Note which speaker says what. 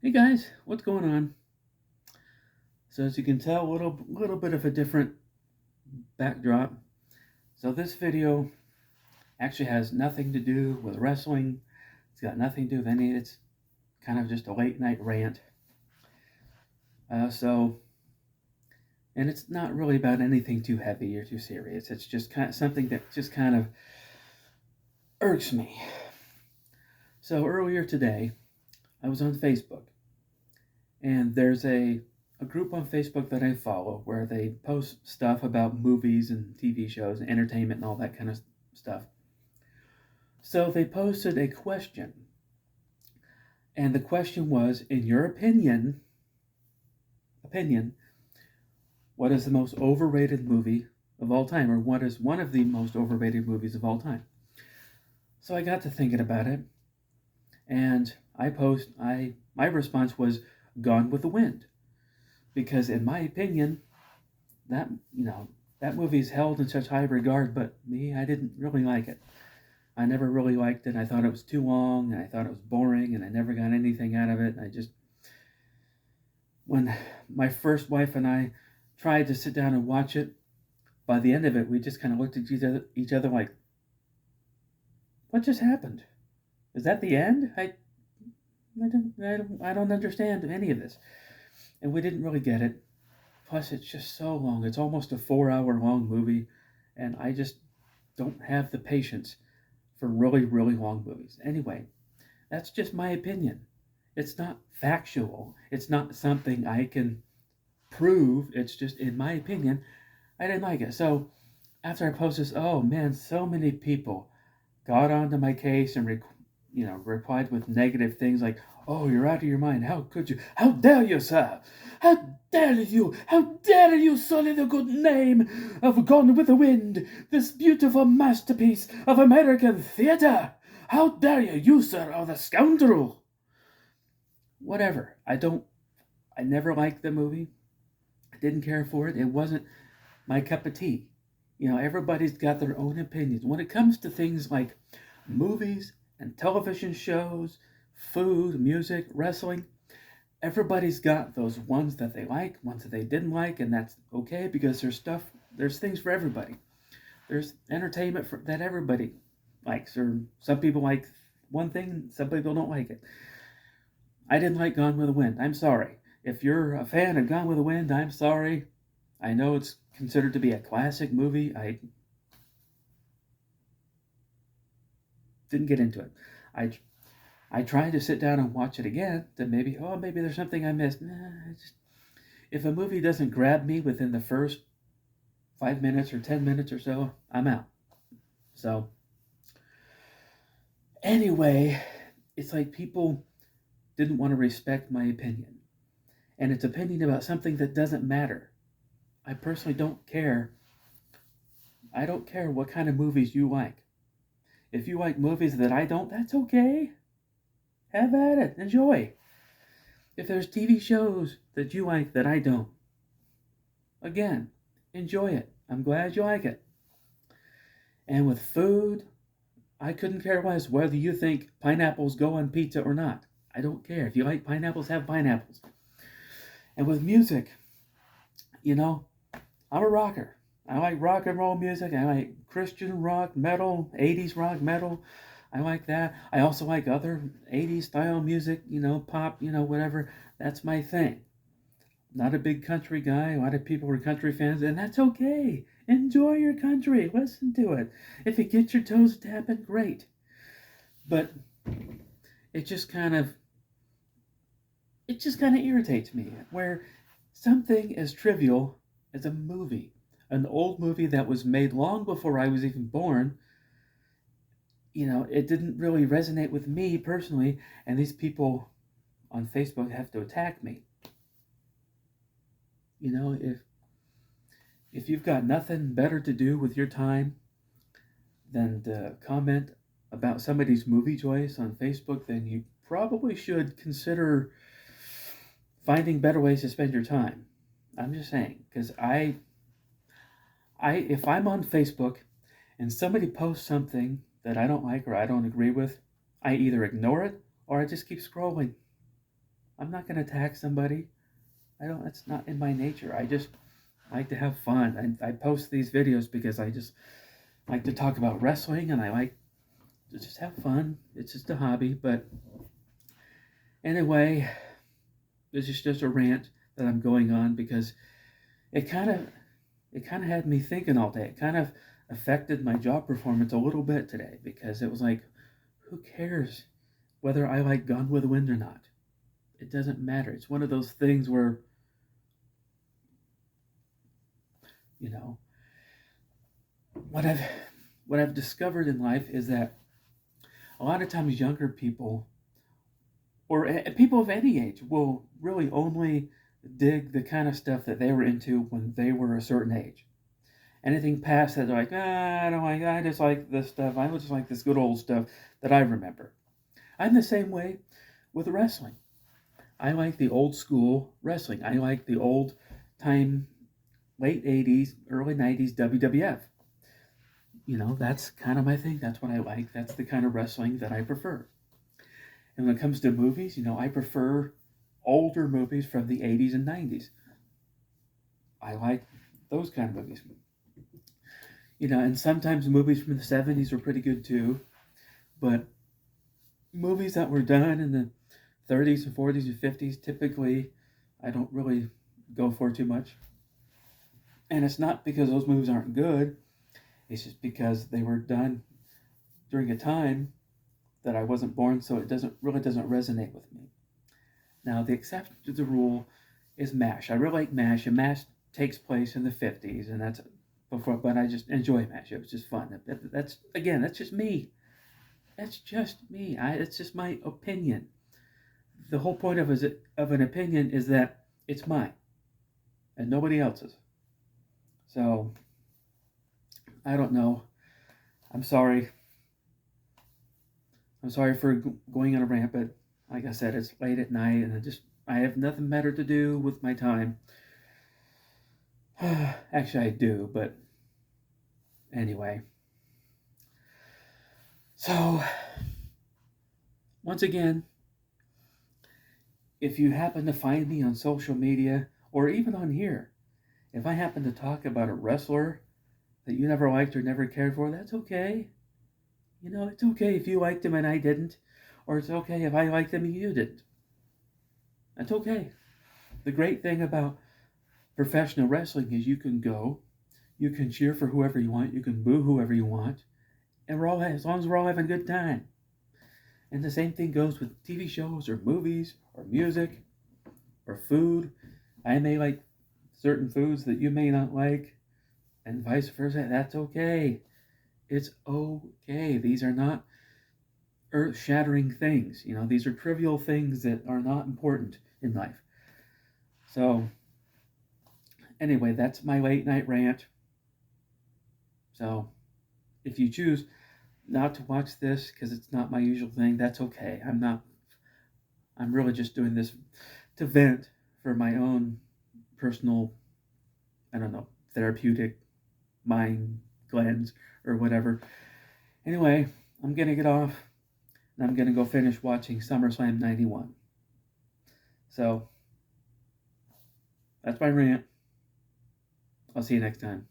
Speaker 1: Hey guys, what's going on? So as you can tell, a little bit of a different backdrop. So this video actually has nothing to do with wrestling. It's got nothing to do with any. It's kind of just a late night rant. So, and it's not really about anything too heavy or too serious. It's just kind of something that just kind of irks me. So earlier today, I was on Facebook, and there's a group on Facebook that I follow where they post stuff about movies and TV shows and entertainment and all that kind of stuff. So they posted a question, and the question was, in your opinion, what is the most overrated movie of all time, or what is one of the most overrated movies of all time? So I got to thinking about it, and my response was Gone with the Wind, because in my opinion, that that movie is held in such high regard, but me, I didn't really like it. I never really liked it. I thought it was too long, and I thought it was boring, and I never got anything out of it. And when my first wife and I tried to sit down and watch it, by the end of it, we just kind of looked at each other like, "What just happened? Is that the end? I don't understand any of this." And we didn't really get it. Plus, it's just so long. It's almost a 4 hour long movie, and I just don't have the patience for really, really long movies. Anyway, that's just my opinion. It's not factual. It's not something I can prove. It's just, in my opinion, I didn't like it. So after I posted this, oh man, so many people got onto my case and replied with negative things like, "Oh, you're out of your mind. How could you? How dare you, sir? How dare you? How dare you sully the good name of Gone with the Wind, this beautiful masterpiece of American theater? How dare you? You, sir, are the scoundrel." Whatever. I never liked the movie. I didn't care for it. It wasn't my cup of tea. Everybody's got their own opinions. When it comes to things like movies and television shows, food, music, wrestling, everybody's got those ones that they like, ones that they didn't like, and that's okay because there's things for everybody. There's entertainment that everybody likes, or some people like one thing, some people don't like it. I didn't like Gone with the Wind. I'm sorry. If you're a fan of Gone with the Wind, I'm sorry. I know it's considered to be a classic movie. I didn't get into it. I I tried to sit down and watch it again to maybe there's something I missed. If a movie doesn't grab me within the first 5 minutes or 10 minutes or so, I'm out. So anyway, it's like people didn't want to respect my opinion, and it's opinion about something that doesn't matter. I personally don't care. I don't care what kind of movies you like. If you like movies that I don't, that's okay. Have at it. Enjoy. If there's TV shows that you like that I don't, again, enjoy it. I'm glad you like it. And with food, I couldn't care less whether you think pineapples go on pizza or not. I don't care. If you like pineapples, have pineapples. And with music, you know, I'm a rocker. I like rock and roll music. I like Christian rock, metal, 80s rock, metal. I like that. I also like other 80s style music, pop, whatever. That's my thing. Not a big country guy. A lot of people are country fans, and that's okay. Enjoy your country. Listen to it. If it gets your toes tapping, great. But it just kind of irritates me where something as trivial as a movie, an old movie that was made long before I was even born, it didn't really resonate with me personally, and these people on Facebook have to attack me. If you've got nothing better to do with your time than to comment about somebody's movie choice on Facebook, then you probably should consider finding better ways to spend your time. I'm just saying, because if I'm on Facebook and somebody posts something that I don't like or I don't agree with, I either ignore it or I just keep scrolling. I'm not going to attack somebody. I don't. That's not in my nature. I just like to have fun. I post these videos because I just like to talk about wrestling, and I like to just have fun. It's just a hobby. But anyway, this is just a rant that I'm going on because it kind of it kind of had me thinking all day. It kind of affected my job performance a little bit today because it was like, who cares whether I like Gone with the Wind or not? It doesn't matter. It's one of those things where, you know, what I've what I've discovered in life is that a lot of times younger people or people of any age will really only dig the kind of stuff that they were into when they were a certain age. Anything past that, they're like, I don't like. I just like this stuff. I just like this good old stuff that I remember. I'm the same way with wrestling. I like the old school wrestling. I like the old time, late '80s, early '90s WWF. That's kind of my thing. That's what I like. That's the kind of wrestling that I prefer. And when it comes to movies, I prefer older movies from the '80s and '90s. I like those kind of movies. And sometimes movies from the '70s are pretty good too. But movies that were done in the '30s and '40s and '50s, typically, I don't really go for too much. And it's not because those movies aren't good. It's just because they were done during a time that I wasn't born, so it doesn't resonate with me. Now, the exception to the rule is MASH. I really like MASH, and MASH takes place in the '50s, and that's before. But I just enjoy MASH. It was just fun. That's just me. That's just me. It's just my opinion. The whole point of an opinion is that it's mine and nobody else's. So I don't know. I'm sorry. I'm sorry for going on a rant, but like I said, it's late at night, and I have nothing better to do with my time. Actually, I do, but anyway. So once again, if you happen to find me on social media or even on here, if I happen to talk about a wrestler that you never liked or never cared for, that's okay. It's okay if you liked him and I didn't, or it's okay if I liked him and you didn't. That's okay. The great thing about professional wrestling is you can cheer for whoever you want, you can boo whoever you want, and as long as we're all having a good time. And the same thing goes with TV shows or movies or music or food. I may like certain foods that you may not like, and vice versa. That's okay. It's okay. These are not earth shattering things. These are trivial things that are not important in life. So, anyway, that's my late night rant. So, if you choose not to watch this because it's not my usual thing, that's okay. I'm really just doing this to vent for my own personal, I don't know, therapeutic mind glands or whatever. Anyway, I'm going to get off and I'm going to go finish watching SummerSlam 91. So, that's my rant. I'll see you next time.